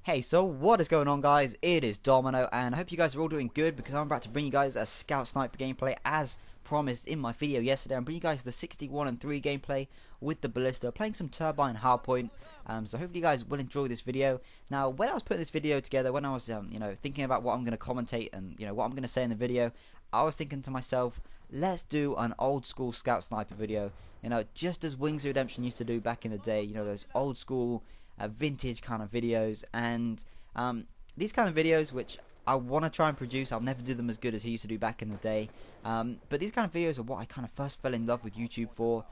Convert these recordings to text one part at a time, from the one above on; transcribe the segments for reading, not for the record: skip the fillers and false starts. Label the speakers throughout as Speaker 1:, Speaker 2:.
Speaker 1: Hey, so what is going on, guys? It is Domino, and I hope you guys are all doing good because I'm about to bring you guys a Scout Sniper gameplay as promised in my video yesterday. I'm bringing you guys the 61-3 gameplay with the Ballista, playing some Turbine Hardpoint. So hopefully you guys will enjoy this video. Now, when I was putting this video together, when I was thinking about what I'm going to commentate and what I'm going to say in the video, I was thinking to myself, let's do an old school Scout Sniper video. Just as Wings of Redemption used to do back in the day. Those old school vintage kind of videos, and these kind of videos which I want to try and produce. I'll never do them as good as he used to do back in the day, but these kind of videos are what I kind of first fell in love with YouTube for.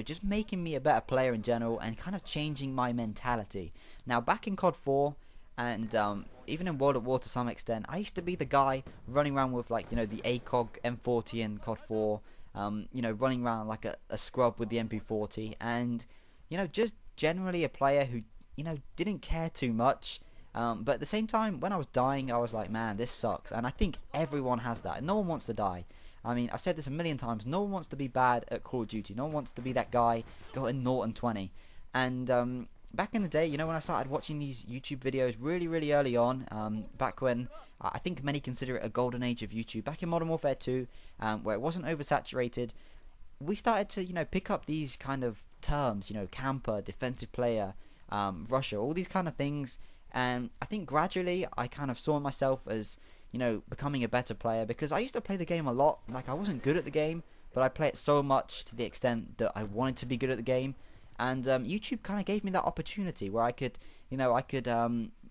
Speaker 1: Just making me a better player in general and kind of changing my mentality. Now, back in COD 4 and even in World at War to some extent, I used to be the guy running around with the ACOG M40 in COD 4, running around like a scrub with the MP40, and just generally a player who didn't care too much, but at the same time, when I was dying, I was like, man, this sucks. And I think everyone has that. No one wants to die. I mean, I've said this a million times, no one wants to be bad at Call of Duty. No one wants to be that guy going 0 and 20. And back in the day, when I started watching these YouTube videos really early on, back when I think many consider it a golden age of YouTube, back in Modern Warfare 2, where it wasn't oversaturated, we started to pick up these kind of terms, camper, defensive player, rusher, all these kind of things. And I think gradually I kind of saw myself as becoming a better player, because I used to play the game a lot. Like, I wasn't good at the game, but I play it so much to the extent that I wanted to be good at the game. And YouTube kind of gave me that opportunity where I could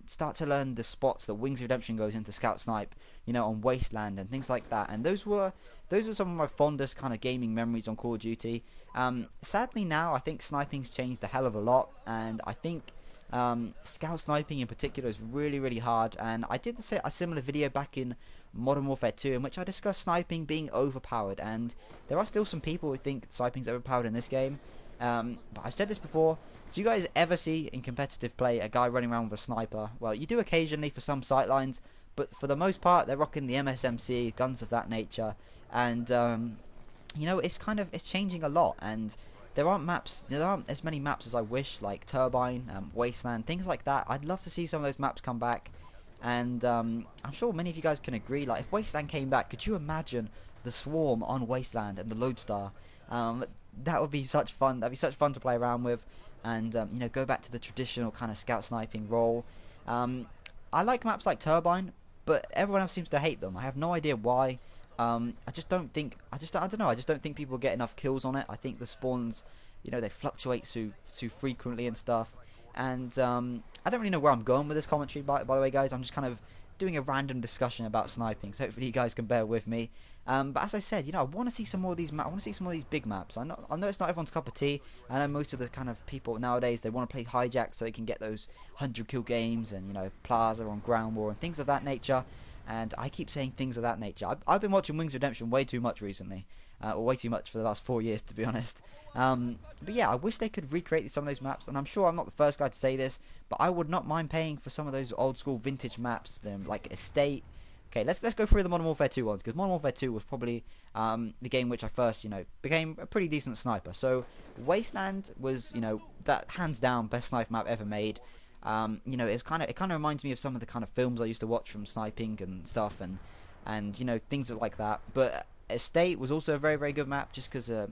Speaker 1: start to learn the spots that Wings of Redemption goes into Scout Snipe, on Wasteland and things like that. And those were some of my fondest kind of gaming memories on Call of Duty. Sadly now, I think sniping's changed a hell of a lot, and I think Scout Sniping in particular is really hard. And I did a similar video back in Modern Warfare 2 in which I discussed sniping being overpowered, and there are still some people who think sniping's overpowered in this game. But I've said this before, do you guys ever see in competitive play a guy running around with a sniper? Well, you do occasionally for some sightlines, but for the most part they're rocking the MSMC, guns of that nature. And it's changing a lot, and there aren't as many maps as I wish, like Turbine, Wasteland, things like that. I'd love to see some of those maps come back, and I'm sure many of you guys can agree, like, if Wasteland came back, could you imagine the Swarm on Wasteland and the Lodestar? That would be such fun. That'd be such fun to play around with, and go back to the traditional kind of scout sniping role. I like maps like Turbine, but everyone else seems to hate them. I have no idea why. I don't know. I just don't think people get enough kills on it. I think the spawns, they fluctuate too frequently and stuff. And I don't really know where I'm going with this commentary. By the way, guys, I'm just kind of doing a random discussion about sniping, so hopefully you guys can bear with me. But as I said, I want to see some more of these maps. I want to see some more of these big maps. I know it's not everyone's cup of tea. I know most of the kind of people nowadays, they want to play hijack so they can get those 100 kill games and Plaza on Ground War and things of that nature. And I keep saying things of that nature. I've been watching Wings of Redemption way too much recently, or way too much for the last 4 years, to be honest. But yeah, I wish they could recreate some of those maps, and I'm sure I'm not the first guy to say this, but I would not mind paying for some of those old school vintage maps, like Estate. Okay, let's go through the Modern Warfare 2 ones, because Modern Warfare 2 was probably the game which I first became a pretty decent sniper. So Wasteland was that hands down best sniper map ever made. It kind of reminds me of some of the kind of films I used to watch from sniping and stuff, and things like that. But Estate was also a very good map, just because the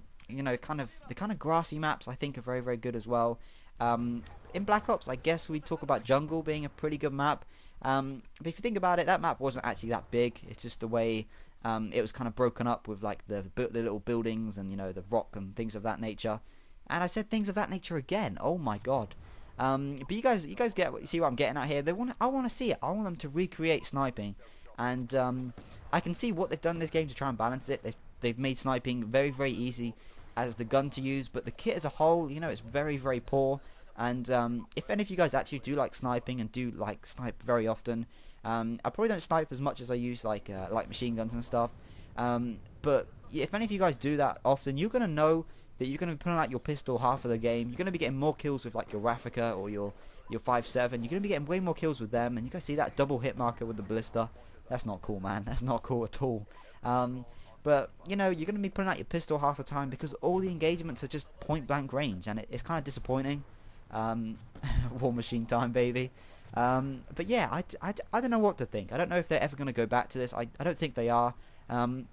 Speaker 1: kind of grassy maps I think are very good as well. In Black Ops, I guess we talk about Jungle being a pretty good map. But if you think about it, that map wasn't actually that big. It's just the way it was kind of broken up with like the little buildings and the rock and things of that nature. And I said things of that nature again. Oh my god. But you guys see what I'm getting at here. I want to see it. I want them to recreate sniping, and I can see what they've done in this game to try and balance it. They've made sniping very easy as the gun to use, but the kit as a whole, it's very poor. And if any of you guys actually do like sniping and do like snipe very often, I probably don't snipe as much as I use like machine guns and stuff. But if any of you guys do that often, you're gonna know that you're going to be pulling out your pistol half of the game. You're going to be getting more kills with like your Raffica or your 5.7. You're going to be getting way more kills with them. And you guys see that double hit marker with the Ballista? That's not cool, man. That's not cool at all. But you're going to be pulling out your pistol half the time because all the engagements are just point blank range, and it's kind of disappointing. War machine time, baby. But yeah, I don't know what to think. I don't know if they're ever going to go back to this. I don't think they are. I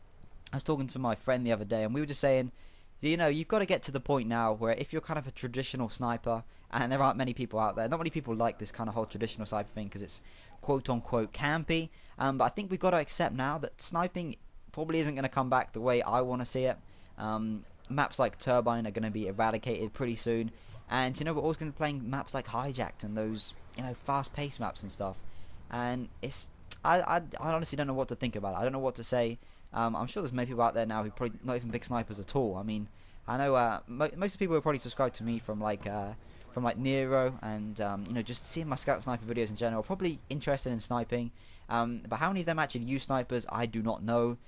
Speaker 1: was talking to my friend the other day, and we were just saying, you know, you've got to get to the point now where if you're kind of a traditional sniper, and there aren't many people out there, not many people like this kind of whole traditional sniper thing because it's quote-unquote campy, but I think we've got to accept now that sniping probably isn't going to come back the way I want to see it. Maps like Turbine are going to be eradicated pretty soon, and you know, we're always going to be playing maps like Hijacked and those, you know, fast-paced maps and stuff, and it's, I honestly don't know what to think about it. I don't know what to say. I'm sure there's many people out there now who probably not even big snipers at all. I mean, I know most of the people who are probably subscribed to me from like Nero and you know, just seeing my scout sniper videos in general, probably interested in sniping. But how many of them actually use snipers, I do not know.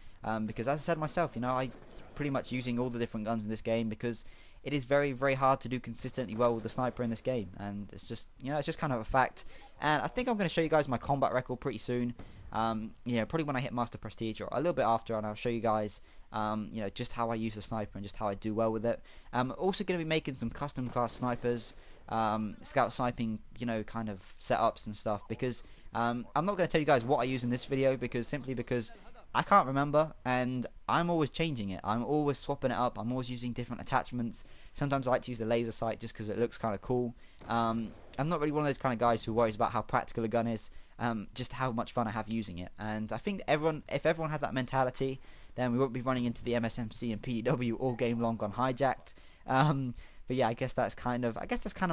Speaker 1: Because as I said myself, you know, I pretty much using all the different guns in this game because it is very, very hard to do consistently well with the sniper in this game, and it's just, you know, it's just kind of a fact. And I think I'm going to show you guys my combat record pretty soon. You know, probably when I hit Master Prestige or a little bit after, and I'll show you guys, you know, just how I use the sniper and just how I do well with it. Also going to be making some custom class snipers, scout sniping, you know, kind of setups and stuff, because I'm not going to tell you guys what I use in this video simply because I can't remember, and I'm always changing it. I'm always swapping it up. I'm always using different attachments. Sometimes I like to use the laser sight just because it looks kind of cool. I'm not really one of those kind of guys who worries about how practical a gun is, just how much fun I have using it. And I think if everyone had that mentality, then we won't be running into the MSMC and PDW all game long on Hijacked. But yeah, I guess that's kind of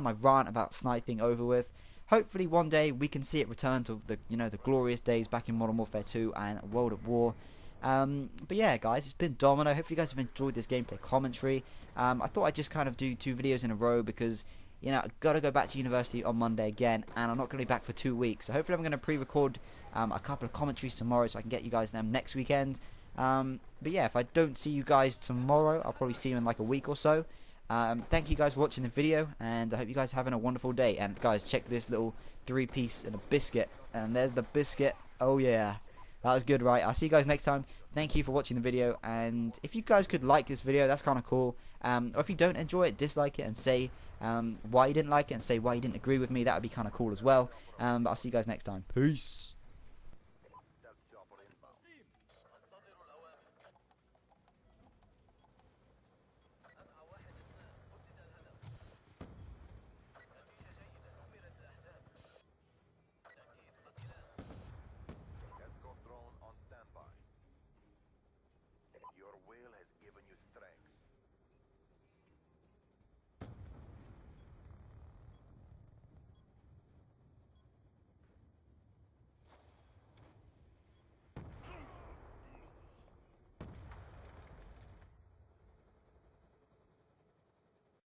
Speaker 1: my rant about sniping over with. Hopefully one day we can see it return to the, you know, the glorious days back in Modern Warfare 2 and World at War. But yeah, guys, it's been Domino. Hopefully you guys have enjoyed this gameplay commentary. I thought I'd just kind of do 2 videos in a row because, you know, I've got to go back to university on Monday again, and I'm not going to be back for 2 weeks. So hopefully I'm going to pre-record a couple of commentaries tomorrow so I can get you guys them next weekend. But yeah, if I don't see you guys tomorrow, I'll probably see you in like a week or so. Thank you guys for watching the video, and I hope you guys are having a wonderful day. And guys, check this little 3-piece and a biscuit, and there's the biscuit. Oh yeah, that was good, right? I'll see you guys next time. Thank you for watching the video, and if you guys could like this video, that's kind of cool. Or if you don't enjoy it, dislike it and say why you didn't like it, and say why you didn't agree with me. That would be kind of cool as well. But I'll see you guys next time. Peace.